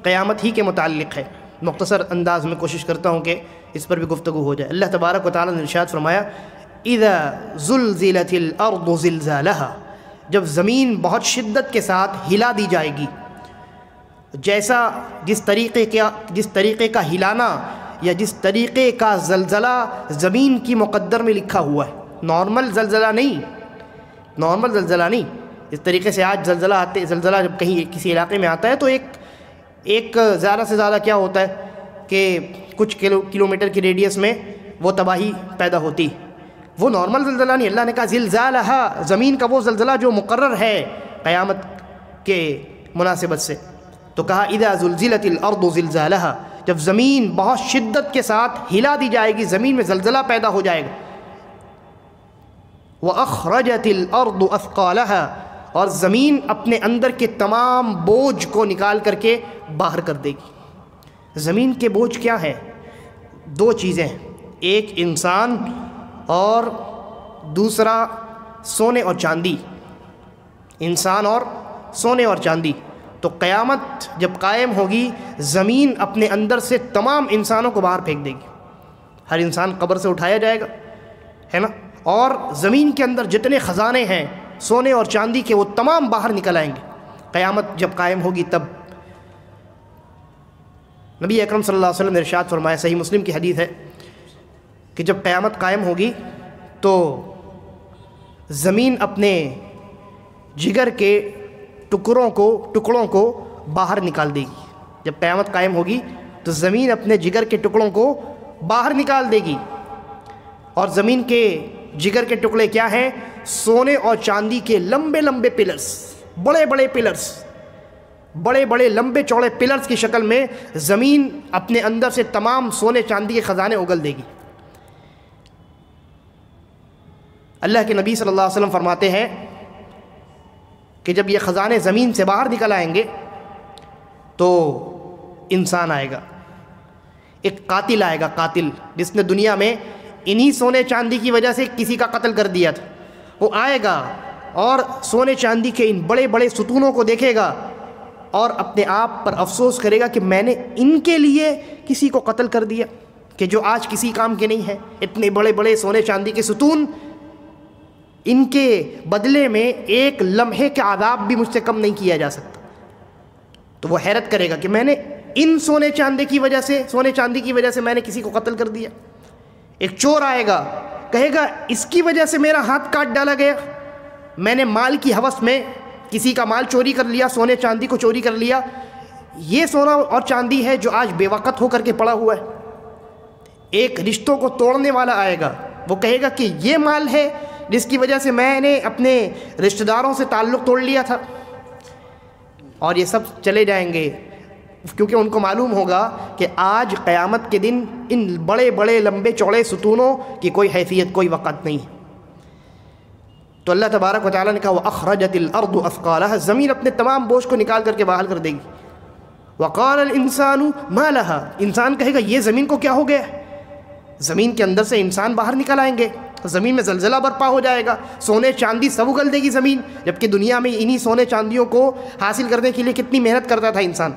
قیامت ہی کے متعلق ہے۔ مختصر انداز میں کوشش کرتا ہوں کہ اس پر بھی گفتگو ہو جائے۔ اللہ تبارک و تعالیٰ نے ارشاد فرمایا، اذا زلزلت الارض زلزالها، جب زمین بہت شدت کے ساتھ ہلا دی جائے گی، جیسا جس طریقے کا ہلانا یا جس طریقے کا زلزلہ زمین کی مقدر میں لکھا ہوا ہے، نارمل زلزلہ نہیں، اس طریقے سے آج زلزلہ جب کہیں کسی علاقے میں آتا ہے تو ایک زیادہ سے زیادہ کیا ہوتا ہے کہ کچھ کلومیٹر کی ریڈیس میں وہ تباہی پیدا ہوتی، وہ نارمل زلزلہ نہیں۔ اللہ نے کہا زلزالہا، زمین کا وہ زلزلہ جو مقرر ہے قیامت کے مناسبت سے، تو کہا اذا زلزلت الارض زلزالہا، جب زمین بہت شدت کے ساتھ ہلا دی جائے گی، زمین میں زلزلہ پیدا ہو جائے گا۔ وَأَخْرَجَتِ الْأَرْضُ أَثْقَالَهَا، اور زمین اپنے اندر کے تمام بوجھ کو نکال کر کے باہر کر دے گی۔ زمین کے بوجھ کیا ہیں؟ دو چیزیں، ایک انسان اور دوسرا سونے اور چاندی، انسان اور سونے اور چاندی۔ تو قیامت جب قائم ہوگی، زمین اپنے اندر سے تمام انسانوں کو باہر پھینک دے گی، ہر انسان قبر سے اٹھایا جائے گا، ہے نا، اور زمین کے اندر جتنے خزانے ہیں سونے اور چاندی کے، وہ تمام باہر نکل آئیں گے قیامت جب قائم ہوگی۔ تب نبی اکرم صلی اللہ علیہ وسلم نے ارشاد فرمایا، صحیح مسلم کی حدیث ہے، کہ جب قیامت قائم ہوگی تو زمین اپنے جگر کے ٹکڑوں کو باہر نکال دے گی۔ جب قیامت قائم ہوگی تو زمین اپنے جگر کے ٹکڑوں کو باہر نکال دے گی، اور زمین کے جگر کے ٹکڑے کیا ہیں؟ سونے اور چاندی کے لمبے لمبے پلرز، بڑے بڑے لمبے چوڑے پلرز کی شکل میں زمین اپنے اندر سے تمام سونے چاندی کے خزانے اگل دے گی۔ اللہ کے نبی صلی اللہ علیہ وسلم فرماتے ہیں کہ جب یہ خزانے زمین سے باہر نکل آئیں گے تو انسان آئے گا، ایک قاتل آئے گا، قاتل جس نے دنیا میں انہی سونے چاندی کی وجہ سے کسی کا قتل کر دیا تھا، وہ آئے گا اور سونے چاندی کے ان بڑے بڑے ستونوں کو دیکھے گا اور اپنے آپ پر افسوس کرے گا کہ میں نے ان کے لیے کسی کو قتل کر دیا کہ جو آج کسی کام کے نہیں ہے۔ اتنے بڑے بڑے سونے چاندی کے ستون، ان کے بدلے میں ایک لمحے کا عذاب بھی مجھ سے کم نہیں کیا جا سکتا۔ تو وہ حیرت کرے گا کہ میں نے ان سونے چاندی کی وجہ سے میں نے کسی کو قتل کر دیا۔ ایک چور آئے گا، کہے گا اس کی وجہ سے میرا ہاتھ کاٹ ڈالا گیا، میں نے مال کی ہوس میں کسی کا مال چوری کر لیا، سونے چاندی کو چوری کر لیا۔ یہ سونا اور چاندی ہے جو آج بے وقت ہو کر کے پڑا ہوا ہے۔ ایک رشتوں کو توڑنے والا آئے گا، وہ کہے گا کہ یہ مال ہے جس کی وجہ سے میں نے اپنے رشتہ داروں سے تعلق توڑ لیا تھا، اور یہ سب چلے جائیں گے، کیونکہ ان کو معلوم ہوگا کہ آج قیامت کے دن ان بڑے بڑے لمبے چوڑے ستونوں کی کوئی حیثیت، کوئی وقت نہیں۔ تو اللہ تبارک و تعالیٰ نے کہا وَأَخْرَجَتِ الْأَرْضُ أَثْقَالَهَا، زمین اپنے تمام بوجھ کو نکال کر کے باہر کر دے گی۔ وَقَالَ الْإِنسَانُ مَا لَهَا، انسان کہے گا یہ زمین کو کیا ہو گیا؟ زمین کے اندر سے انسان باہر نکل آئیں گے، زمین میں زلزلہ برپا ہو جائے گا، سونے چاندی سب اگل دے گی زمین، جبکہ دنیا میں انہی سونے چاندیوں کو حاصل کرنے کے لیے کتنی محنت کرتا تھا انسان،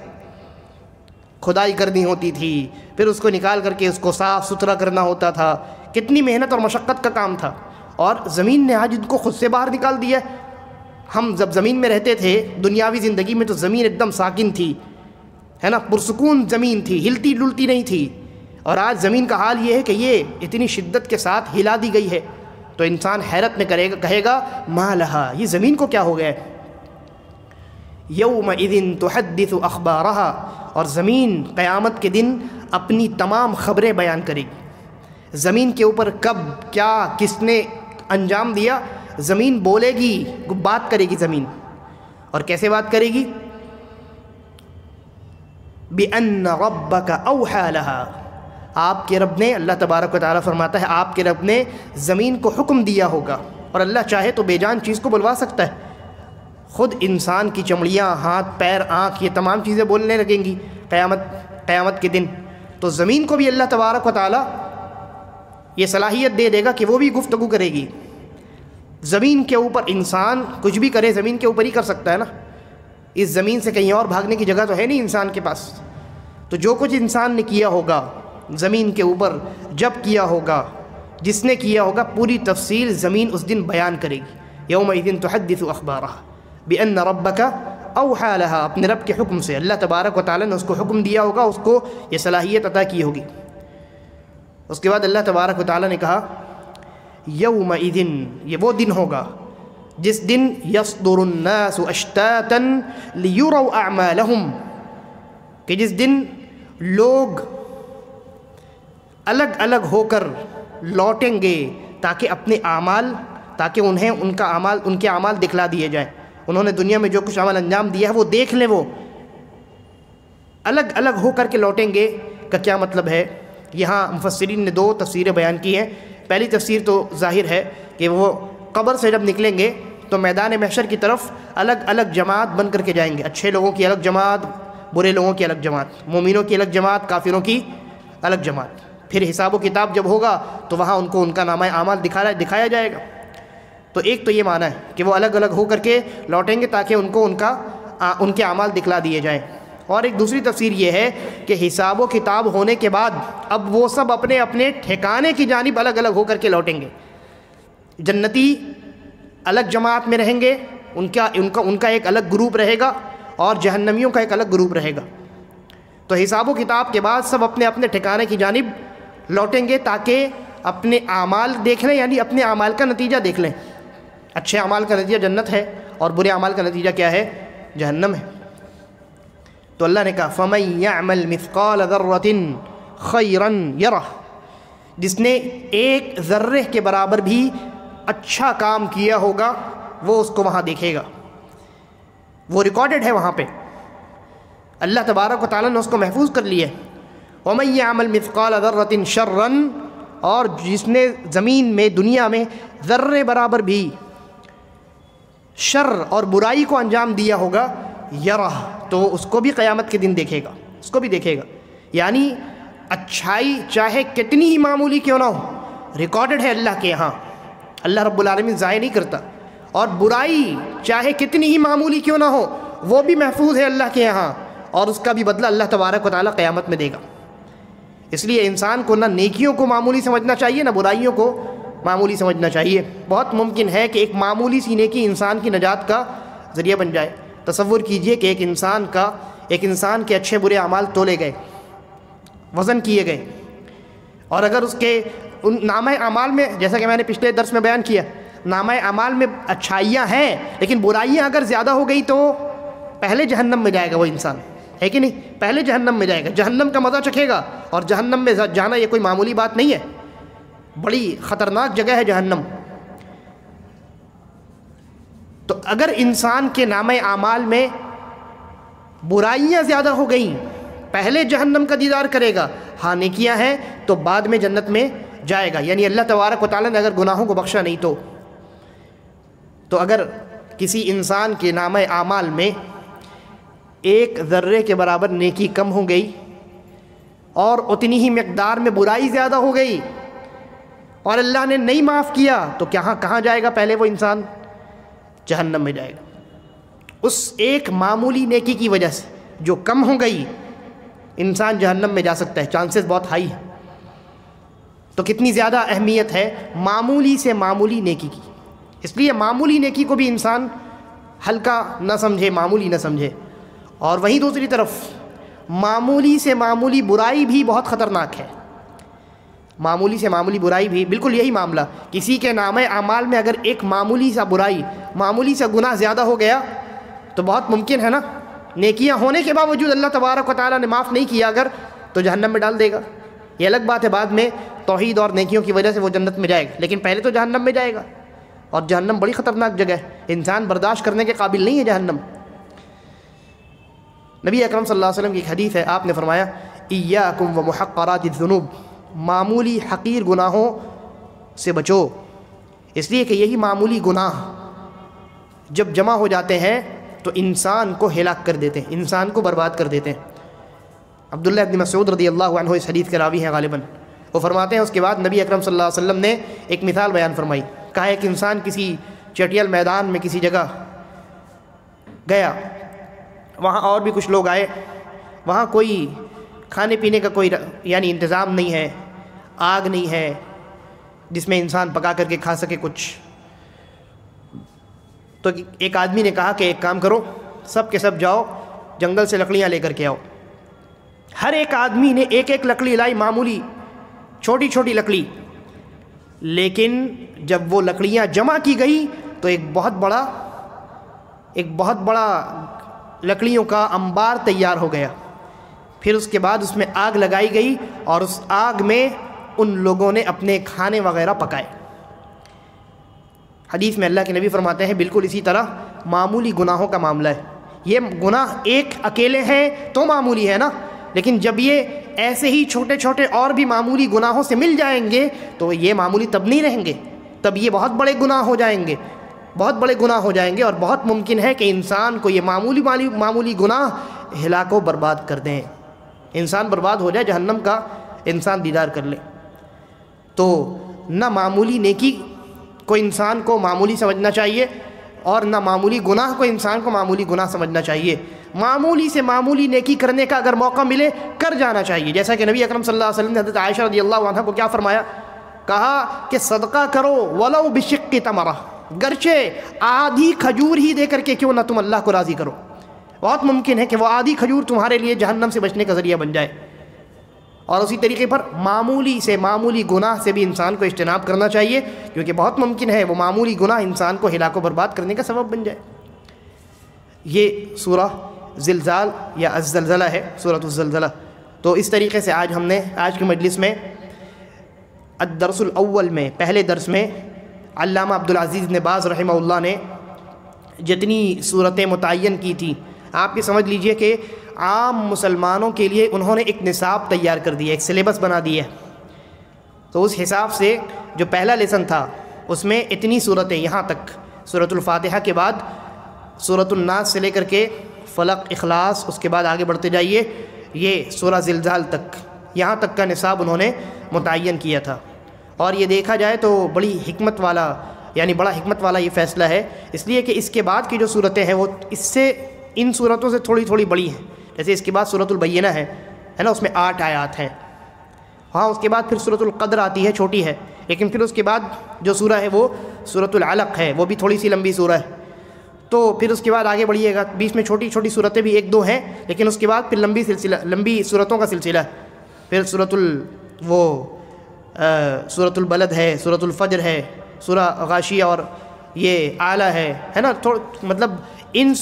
کھدائی کرنی ہوتی تھی، پھر اس کو نکال کر کے اس کو صاف ستھرا کرنا ہوتا تھا، کتنی محنت اور مشقت کا کام تھا، اور زمین نے آج ان کو خود سے باہر نکال دیا۔ ہم جب زمین میں رہتے تھے دنیاوی زندگی میں تو زمین ایک دم ساکن تھی، ہے نا، پرسکون زمین تھی، ہلتی ڈلتی نہیں تھی، اور آج زمین کا حال یہ ہے کہ یہ اتنی شدت کے ساتھ ہلا دی گئی ہے تو انسان حیرت میں کہے گا ما لہا، یہ زمین کو کیا ہو گیا ہے؟ یومئذ تحدث اخبارها، اور زمین قیامت کے دن اپنی تمام خبریں بیان کرے گی۔ زمین کے اوپر کب کیا کس نے انجام دیا، زمین بولے گی، بات کرے گی زمین۔ اور کیسے بات کرے گی؟ بِأَنَّ رَبَّكَ أَوْحَى لَهَا، آپ کے رب نے، اللہ تبارک و تعالیٰ فرماتا ہے آپ کے رب نے زمین کو حکم دیا ہوگا، اور اللہ چاہے تو بے جان چیز کو بلوا سکتا ہے۔ خود انسان کی چمڑیاں، ہاتھ پیر آنکھ، یہ تمام چیزیں بولنے لگیں گی قیامت کے دن، تو زمین کو بھی اللہ تبارک و تعالیٰ یہ صلاحیت دے دے گا کہ وہ بھی گفتگو کرے گی۔ زمین کے اوپر انسان کچھ بھی کرے زمین کے اوپر ہی کر سکتا ہے نا، اس زمین سے کہیں اور بھاگنے کی جگہ تو ہے نہیں انسان کے پاس۔ تو جو کچھ انسان نے کیا ہوگا زمین کے اوپر، جب کیا ہوگا، جس نے کیا ہوگا، پوری تفصیل زمین اس دن بیان کرے گی۔ یومئذ تحدث اخبارها بِأَنَّ رَبَّكَ أَوْحَى لَهَا، اپنے رب کے حکم سے، اللہ تبارک و تعالیٰ نے اس کو حکم دیا ہوگا، اس کو یہ صلاحیت عطا کی ہوگی۔ اس کے بعد اللہ تبارک و تعالیٰ نے کہا یومئذ، یہ وہ دن ہوگا جس دن یصدر الناس اشتاتا لیروا اعمالہم، کہ جس دن لوگ الگ الگ ہو کر لوٹیں گے تاکہ اپنے اعمال، تاکہ انہیں ان کے اعمال دکھلا دیے جائیں۔ انہوں نے دنیا میں جو کچھ عمل انجام دیا ہے وہ دیکھ لیں، وہ الگ الگ ہو کر کے لوٹیں گے کا کیا مطلب ہے؟ یہاں مفسرین نے دو تفسیریں بیان کی ہیں۔ پہلی تفسیر تو ظاہر ہے کہ وہ قبر سے جب نکلیں گے تو میدان محشر کی طرف الگ الگ جماعت بن کر کے جائیں گے، اچھے لوگوں کی الگ جماعت، برے لوگوں کی الگ جماعت، مومنوں کی الگ جماعت، کافروں کی الگ جماعت۔ پھر حساب و کتاب جب ہوگا تو وہاں ان کو ان کا نامہ اعمال دکھایا جائے گا۔ تو ایک تو یہ معنی ہے کہ وہ الگ الگ ہو کر کے لوٹیں گے تاکہ ان کو ان کے اعمال دکھلا دیے جائیں۔ اور ایک دوسری تفسیر یہ ہے کہ حساب و کتاب ہونے کے بعد اب وہ سب اپنے اپنے ٹھکانے کی جانب الگ الگ ہو کر کے لوٹیں گے۔ جنتی الگ جماعت میں رہیں گے، ان کا ایک الگ گروپ رہے گا، اور جہنمیوں کا ایک الگ گروپ رہے گا۔ تو حساب و کتاب کے بعد سب اپنے اپنے ٹھکانے کی جانب لوٹیں گے تاکہ اپنے اعمال دیکھ لیں، یعنی اپنے اعمال کا نتیجہ دیکھ لیں۔ اچھے اعمال کا نتیجہ جنت ہے، اور برے اعمال کا نتیجہ کیا ہے؟ جہنم ہے۔ تو اللہ نے کہا فَمَن يَعْمَلْ مِثْقَالَ ذَرَّةٍ خَيْرًا يَرَهُ، جس نے ایک ذرے کے برابر بھی اچھا کام کیا ہوگا وہ اس کو وہاں دیکھے گا، وہ ریکارڈڈ ہے وہاں پہ، اللہ تبارک و تعالیٰ نے اس کو محفوظ کر لیا ہے۔ وَمَن يَعْمَلْ مِثْقَالَ ذَرَّةٍ شَرًّا، اور جس نے زمین میں، دنیا میں ذرے برابر بھی شر اور برائی کو انجام دیا ہوگا، یرہ، تو اس کو بھی قیامت کے دن دیکھے گا، اس کو بھی دیکھے گا۔ یعنی اچھائی چاہے کتنی ہی معمولی کیوں نہ ہو، ریکارڈڈ ہے اللہ کے یہاں، اللہ رب العالمین ضائع نہیں کرتا۔ اور برائی چاہے کتنی ہی معمولی کیوں نہ ہو وہ بھی محفوظ ہے اللہ کے یہاں، اور اس کا بھی بدلہ اللہ تبارک و تعالیٰ قیامت میں دے گا۔ اس لیے انسان کو نہ نیکیوں کو معمولی سمجھنا چاہیے، نہ برائیوں کو معمولی سمجھنا چاہیے۔ بہت ممکن ہے کہ ایک معمولی سی نیکی انسان کی نجات کا ذریعہ بن جائے۔ تصور کیجئے کہ ایک انسان کے اچھے برے اعمال تولے گئے، وزن کیے گئے، اور اگر اس کے ان نامہ اعمال میں، جیسا کہ میں نے پچھلے درس میں بیان کیا، نامہ اعمال میں اچھائیاں ہیں لیکن برائیاں اگر زیادہ ہو گئی تو پہلے جہنم میں جائے گا وہ انسان، ہے کہ نہیں؟ پہلے جہنم میں جائے گا، جہنم کا مزہ چکھے گا، اور جہنم میں جانا یہ کوئی معمولی بات نہیں ہے، بڑی خطرناک جگہ ہے جہنم۔ تو اگر انسان کے نامہ اعمال میں برائیاں زیادہ ہو گئیں پہلے جہنم کا دیدار کرے گا، ہاں نیکیاں ہیں تو بعد میں جنت میں جائے گا۔ یعنی اللہ تبارک و تعالیٰ نے اگر گناہوں کو بخشا نہیں تو اگر کسی انسان کے نامہ اعمال میں ایک ذرے کے برابر نیکی کم ہو گئی اور اتنی ہی مقدار میں برائی زیادہ ہو گئی اور اللہ نے نہیں معاف کیا تو کہاں جائے گا؟ پہلے وہ انسان جہنم میں جائے گا۔ اس ایک معمولی نیکی کی وجہ سے جو کم ہو گئی انسان جہنم میں جا سکتا ہے، چانسز بہت ہائی ہے۔ تو کتنی زیادہ اہمیت ہے معمولی سے معمولی نیکی کی۔ اس لیے معمولی نیکی کو بھی انسان ہلکا نہ سمجھے، معمولی نہ سمجھے۔ اور وہیں دوسری طرف معمولی سے معمولی برائی بھی بہت خطرناک ہے، معمولی سے معمولی برائی بھی بالکل یہی معاملہ. کسی کے نامہ اعمال میں اگر ایک معمولی سا برائی، معمولی سا گناہ زیادہ ہو گیا تو بہت ممکن ہے نا نیکیاں ہونے کے باوجود اللہ تبارک و تعالیٰ نے معاف نہیں کیا اگر، تو جہنم میں ڈال دے گا. یہ الگ بات ہے، بعد میں توحید اور نیکیوں کی وجہ سے وہ جنت میں جائے گا، لیکن پہلے تو جہنم میں جائے گا. اور جہنم بڑی خطرناک جگہ ہے، انسان برداشت کرنے کے قابل نہیں ہے جہنم. نبی اکرم صلی اللہ علیہ وسلم کی ایک حدیث ہے، آپ نے فرمایا ایاکم ومحقرات الذنوب، معمولی حقیر گناہوں سے بچو، اس لیے کہ یہی معمولی گناہ جب جمع ہو جاتے ہیں تو انسان کو ہلاک کر دیتے ہیں، انسان کو برباد کر دیتے ہیں. عبداللہ ابن مسعود رضی اللہ عنہ اس حدیث کے راوی ہیں غالباً. وہ فرماتے ہیں اس کے بعد نبی اکرم صلی اللہ علیہ وسلم نے ایک مثال بیان فرمائی. کہا ایک انسان کسی چٹیل میدان میں کسی جگہ گیا، وہاں اور بھی کچھ لوگ آئے، وہاں کوئی کھانے پینے کا کوئی یعنی انتظام نہیں ہے، آگ نہیں ہے جس میں انسان پکا کر کے کھا سکے کچھ. تو ایک آدمی نے کہا کہ ایک کام کرو، سب کے سب جاؤ جنگل سے لکڑیاں لے کر کے آؤ. ہر ایک آدمی نے ایک ایک لکڑی لائی، معمولی چھوٹی چھوٹی لکڑی. لیکن جب وہ لکڑیاں جمع کی گئی تو ایک بہت بڑا لکڑیوں کا انبار تیار ہو گیا. پھر اس کے بعد اس میں آگ لگائی گئی اور اس آگ میں ان لوگوں نے اپنے کھانے وغیرہ پکائے. حدیث میں اللہ کے نبی فرماتے ہیں بالکل اسی طرح معمولی گناہوں کا معاملہ ہے. یہ گناہ ایک اکیلے ہیں تو معمولی ہے نا، لیکن جب یہ ایسے ہی چھوٹے چھوٹے اور بھی معمولی گناہوں سے مل جائیں گے تو یہ معمولی تب نہیں رہیں گے، تب یہ بہت بڑے گناہ ہو جائیں گے، بہت بڑے گناہ ہو جائیں گے. اور بہت ممکن ہے کہ انسان کو یہ معمولی گناہ ہلاک و برباد کر دیں، انسان برباد ہو جائے، جہنم کا انسان دیدار کر لے. تو نہ معمولی نیکی کو انسان کو معمولی سمجھنا چاہیے اور نہ معمولی گناہ کو انسان کو معمولی گناہ سمجھنا چاہیے. معمولی سے معمولی نیکی کرنے کا اگر موقع ملے کر جانا چاہیے. جیسا کہ نبی اکرم صلی اللہ علیہ وسلم نے حضرت عائشہ رضی اللہ عنہ کو کیا فرمایا؟ کہا کہ صدقہ کرو ولو بشق تمرہ، گرچہ آدھی کھجور ہی دے کر کے کیوں نہ تم اللہ کو راضی کرو. بہت ممکن ہے کہ وہ آدھی کھجور تمہارے لیے جہنم سے بچنے کا ذریعہ بن جائے. اور اسی طریقے پر معمولی سے معمولی گناہ سے بھی انسان کو اجتناب کرنا چاہیے، کیونکہ بہت ممکن ہے وہ معمولی گناہ انسان کو ہلاک و برباد کرنے کا سبب بن جائے. یہ سورہ زلزال یا الزلزلہ ہے، سورۃ الزلزلہ. تو اس طریقے سے آج ہم نے آج کی مجلس میں الدرس الاول میں پہلے درس میں علامہ عبدالعزیز بن باز رحمہ اللہ نے جتنی صورتیں متعین کی تھیں، آپ یہ سمجھ لیجئے کہ عام مسلمانوں کے لیے انہوں نے ایک نصاب تیار کر دیا، ایک سلیبس بنا دیا. تو اس حساب سے جو پہلا لیسن تھا اس میں اتنی صورتیں، یہاں تک سورۃ الفاتحہ کے بعد سورۃ الناس سے لے کر کے فلق، اخلاص، اس کے بعد آگے بڑھتے جائیے یہ سورہ زلزال تک، یہاں تک کا نصاب انہوں نے متعین کیا تھا. اور یہ دیکھا جائے تو بڑی حکمت والا، یعنی بڑا حکمت والا یہ فیصلہ ہے، اس لیے کہ اس کے بعد کی جو صورتیں ہیں وہ اس سے ان صورتوں سے تھوڑی تھوڑی بڑی ہیں. جیسے اس کے بعد سورۃ البینہ ہے نا، اس میں 8 آیات ہیں. ہاں اس کے بعد پھر سورۃ القدر آتی ہے، چھوٹی ہے، لیکن پھر اس کے بعد جو سورہ ہے وہ سورۃ العلق ہے، وہ بھی تھوڑی سی لمبی سورہ ہے. تو پھر اس کے بعد آگے بڑھیے گا، بیچ میں چھوٹی چھوٹی صورتیں بھی 1-2 ہیں، لیکن اس کے بعد پھر لمبی صورتوں کا سلسلہ. پھر سورۃ البلد ہے، سورۃ الفجر ہے، سورہ غاشیہ اور یہ اعلیٰ ہے نا. مطلب ان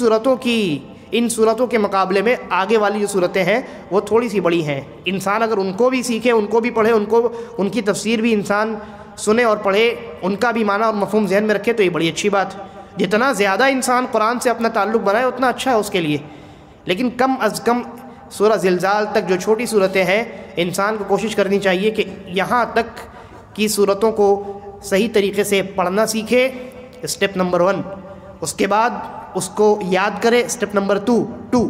صورتوں کے مقابلے میں آگے والی جو صورتیں ہیں وہ تھوڑی سی بڑی ہیں. انسان اگر ان کو بھی سیکھے، ان کو بھی پڑھے، ان کی تفسیر بھی انسان سنے اور پڑھے، ان کا بھی معنی اور مفہوم ذہن میں رکھے تو یہ بڑی اچھی بات. جتنا زیادہ انسان قرآن سے اپنا تعلق بنائے اتنا اچھا ہے اس کے لیے. لیکن کم از کم سورہ زلزال تک جو چھوٹی صورتیں ہیں، انسان کو کوشش کرنی چاہیے کہ یہاں تک کی صورتوں کو صحیح طریقے سے پڑھنا سیکھے، اسٹیپ نمبر 1. اس کے بعد اس کو یاد کرے، اسٹیپ نمبر 2.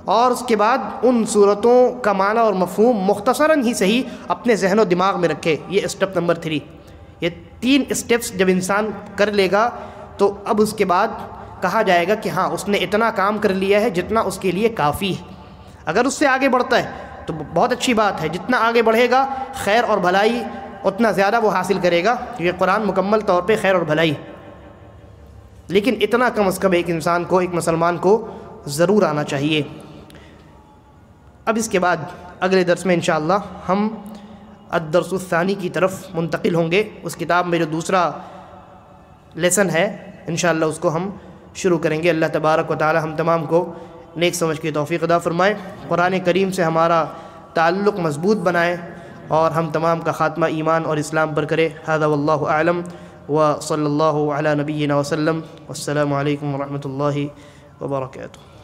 اور اس کے بعد ان صورتوں کا معنی اور مفہوم مختصراً ہی صحیح اپنے ذہن و دماغ میں رکھے، یہ اسٹیپ نمبر 3. یہ 3 اسٹیپس جب انسان کر لے گا تو اب اس کے بعد کہا جائے گا کہ ہاں اس نے اتنا کام کر لیا ہے جتنا اس کے لیے کافی ہے. اگر اس سے آگے بڑھتا ہے تو بہت اچھی بات ہے، جتنا آگے بڑھے گا خیر اور بھلائی اتنا زیادہ وہ حاصل کرے گا، کیونکہ قرآن مکمل طور پہ خیر اور بھلائی. لیکن اتنا کم از کم ایک انسان کو، ایک مسلمان کو ضرور آنا چاہیے. اب اس کے بعد اگلے درس میں انشاءاللہ ہم الدرس الثانی کی طرف منتقل ہوں گے۔ اس کتاب میں جو دوسرا لیسن ہے انشاءاللہ اس کو ہم شروع کریں گے۔ اللہ تبارک و تعالی ہم تمام کو نیک سمجھ کی توفیق عطا فرمائے، قرآن کریم سے ہمارا تعلق مضبوط بنائے اور ہم تمام کا خاتمہ ایمان اور اسلام پر کرے۔ ھذا واللہ اعلم وصلی اللہ علی نبینا وسلم، والسلام علیکم ورحمۃ اللہ وبرکاتہ۔